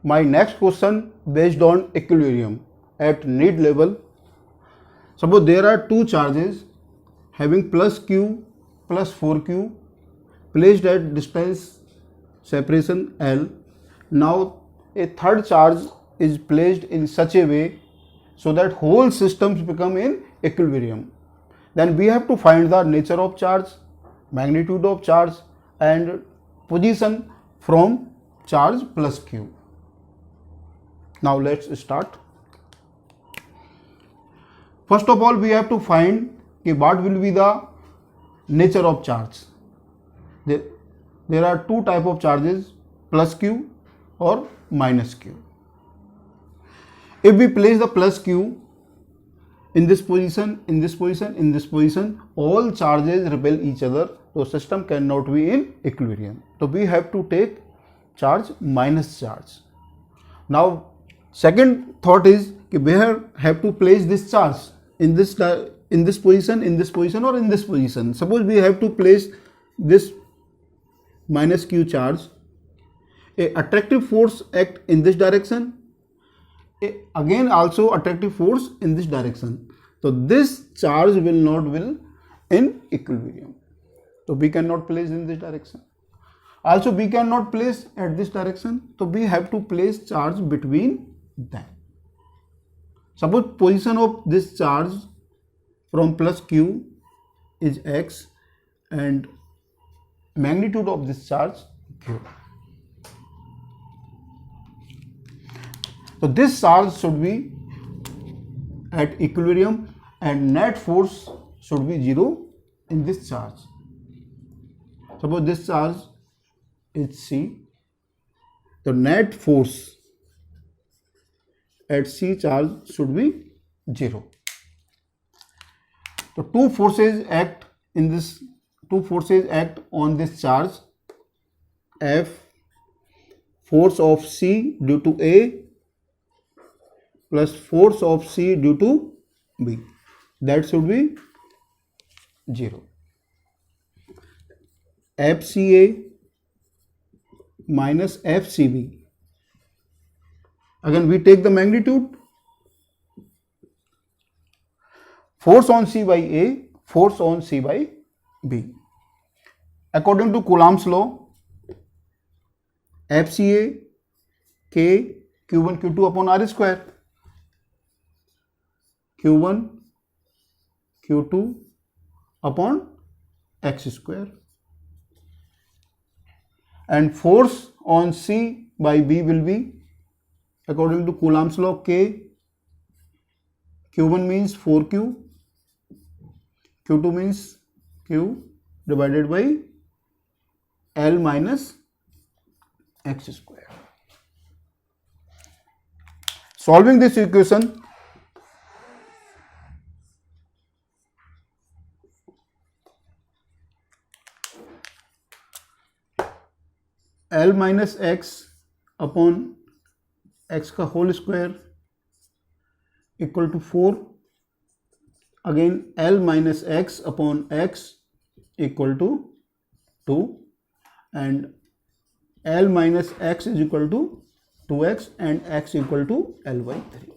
My next question based on equilibrium at need level. Suppose there are two charges having plus q plus 4q placed at distance separation L. Now a third charge is placed in such a way so that whole systems become in equilibrium. Then we have to find the nature of charge, magnitude of charge and position from charge plus q. Now let's start. First of all, we have to find what will be the nature of charge. There are two type of charges, plus q or minus q. If we place the plus q in this position, in this position, in this position, all charges repel each other, so system cannot be in equilibrium. So we have to take charge minus charge. Now second thought is where have to place this charge, in this position, in this position or in this position. Suppose we have to place this minus q charge, a attractive force act in this direction, again also attractive force in this direction. So this charge will not be in equilibrium. So we cannot place in this direction. Also we cannot place at this direction. So we have to place charge between them. Suppose position of this charge from plus q is x and magnitude of this charge q. So this charge should be at equilibrium and net force should be 0 in this charge. Suppose this charge is C. The net force at C charge should be 0. So two forces act on this charge. F, force of C due to A plus force of C due to B, that should be 0. FCA minus FCB. Again we take the magnitude. Force on C by A, force on C by B. According to Coulomb's law, FCA K Q1 Q2 upon R square. Q1 Q2 upon x square, and force on C by B will be, according to Coulomb's law, K. Q1 means 4Q, Q2 means Q divided by L minus x square. Solving this equation, L minus x upon x का whole square equal to 4. Again L minus x upon x equal to 2 and L minus x is equal to 2x and x equal to L by 3.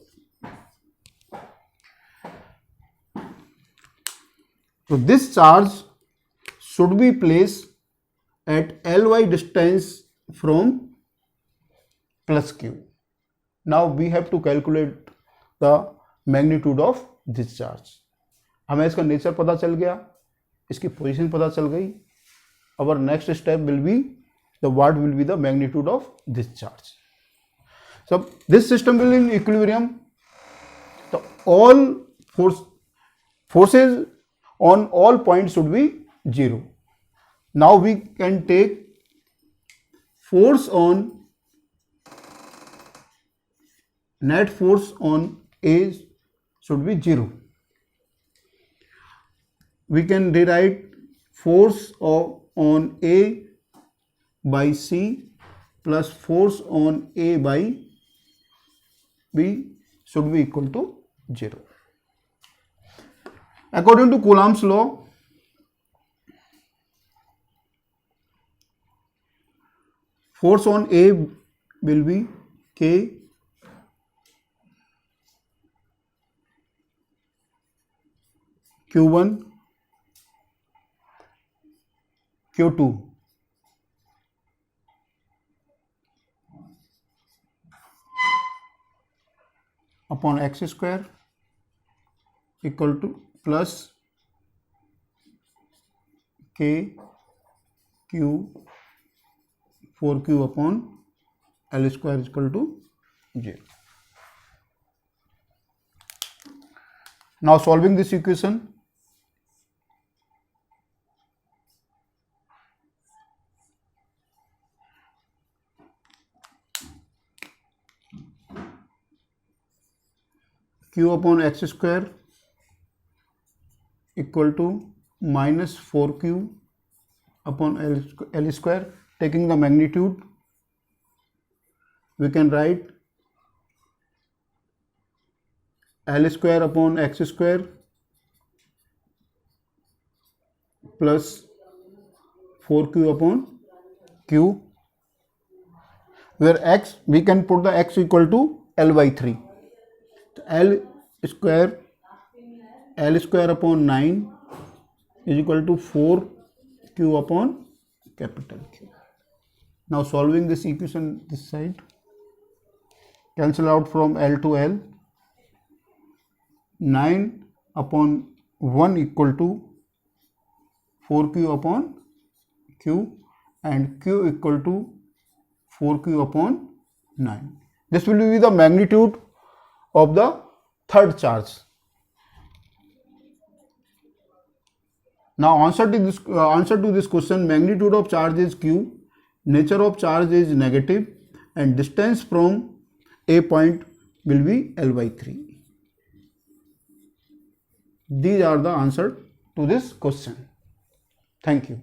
So this charge should be placed at Ly distance from plus q. Now we have to calculate the magnitude of this charge. हमें इसका nature पता चल गया, इसकी position पता चल गई. Our next step will be what will be the magnitude of this charge. So this system will in equilibrium. So all forces on all points should be 0. Now we can take force on net force on A should be 0. We can rewrite force on A by C plus force on A by B should be equal to 0. According to Coulomb's law, force on A will be k q1 q2 upon x square equal to plus k q 4q upon L square is equal to 0. Now solving this equation, q upon x square equal to minus 4q upon L square. Taking the magnitude, we can write L square upon x square plus 4q upon q, where x, we can put the x equal to L by 3. L square upon 9 is equal to 4q upon capital Q. Now solving this equation this side, cancel out from L to L. 9 upon 1 equal to 4q upon q, and q equal to 4q upon 9. This will be the magnitude of the third charge. Now answer to this question, magnitude of charge is q, nature of charge is negative, and distance from a point will be L by 3. These are the answer to this question. Thank you.